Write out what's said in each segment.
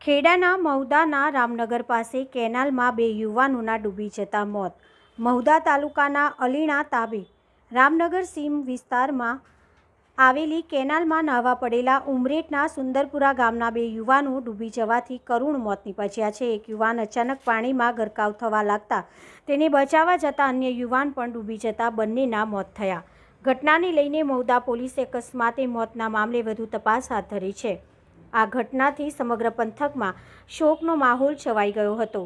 ખેડાના મહુદાના રામનગર પાસે કેનાલમાં 2 યુવાનોના ડૂબી જતા મોત. મહુદા તાલુકાના અલીણા તાબે રામનગર સીમ વિસ્તારમાં આવેલી કેનાલમાં નાહવા પડેલા ઉમરેઠના સુંદરપુરા ગામના 2 યુવાનો ડૂબી જવાથી કરુણ મોત નીપજ્યા છે. એક યુવાન અચાનક પાણીમાં ગરકાવ થવા લાગતા તેને બચાવવા જતા અન્ય યુવાન પણ ડૂબી જતા બંનેના મોત થયા. ઘટનાને લઈને મહુદા પોલીસે અકસ્માતે મોતના મામલે વધુ તપાસ હાથ ધરી છે. આ ઘટનાથી સમગ્ર પંથકમાં શોકનો માહોલ છવાઈ ગયો હતો.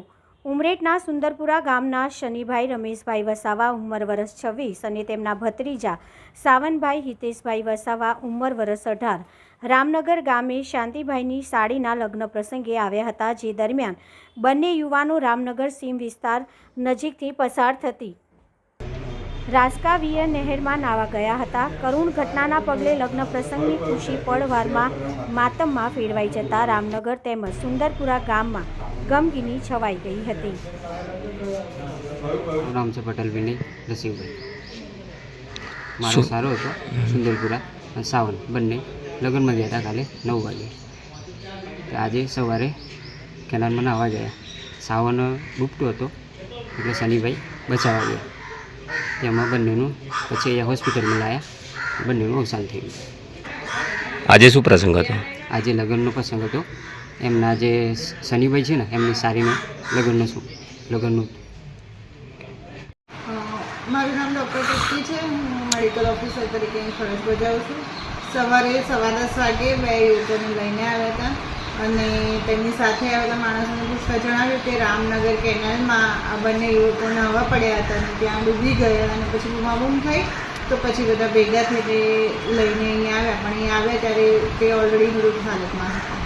ઉમરેઠના સુંદરપુરા ગામના શનિભાઈ રમેશભાઈ વસાવા ઉંમર વર્ષ 26 અને તેમના ભત્રીજા સાવનભાઈ હિતેશભાઈ વસાવા ઉંમર વર્ષ 18 રામનગર ગામે શાંતિભાઈની સાડીના લગ્ન પ્રસંગે આવ્યા હતા. જે દરમિયાન બંને યુવાનો રામનગર સીમ વિસ્તાર નજીકથી પસાર થતી રાસકાવીય નહેરમાં નાવા ગયા હતા. કરુણ ઘટનાના પગલે લગ્ન પ્રસંગની ખુશી પળવારમાં માતમમાં ફેરવાઈ જતા રામનગર તેમજ સુંદરપુરા ગામમાં ગમગીની છવાઈ ગઈ હતી. નામ છે પટેલ વિનય રસીભાઈ. મારો સારો હતો સુંદરપુરા અને સાવન બંને લગ્નમાં ગયા હતા કાલે 9 વાગે. આજે સવારે કેનાલમાં નાહવા ગયા. સાવન ડૂબતો હતો એટલે શનિભાઈ બચાવવા ગયા. તેમાં બંનેનું પછી અહીંયા હોસ્પિટલમાં લાવ્યા. બંનેનું અવસાન થઈ ગયું. આજે શું પ્રસંગ હતો? આજે લગ્નનો પ્રસંગ હતો. એમના જે શનિભાઈ છે ને એમની સારીનો લગ્નનું. મારું નામ ડૉક્ટર તૃપ્તિ છે. હું મેડિકલ ઓફિસર તરીકે ફરજ બજાવું છું. સવારે 10:15 વાગે 2 યુવકોને લઈને આવ્યા હતા અને તેમની સાથે આવેલા માણસોને પૂછતા જણાવ્યું કે રામનગર કેનાલમાં આ બંને યુવકો નાહવા પડ્યા હતા અને ત્યાં ડૂબી ગયા અને પછી બૂમાબૂમ થઈ. તો પછી બધા ભેગા થઈને લઈને અહીંયા આવ્યા, પણ અહીંયા આવ્યા ત્યારે તે ઓલરેડી મૃત હાલતમાં હતા.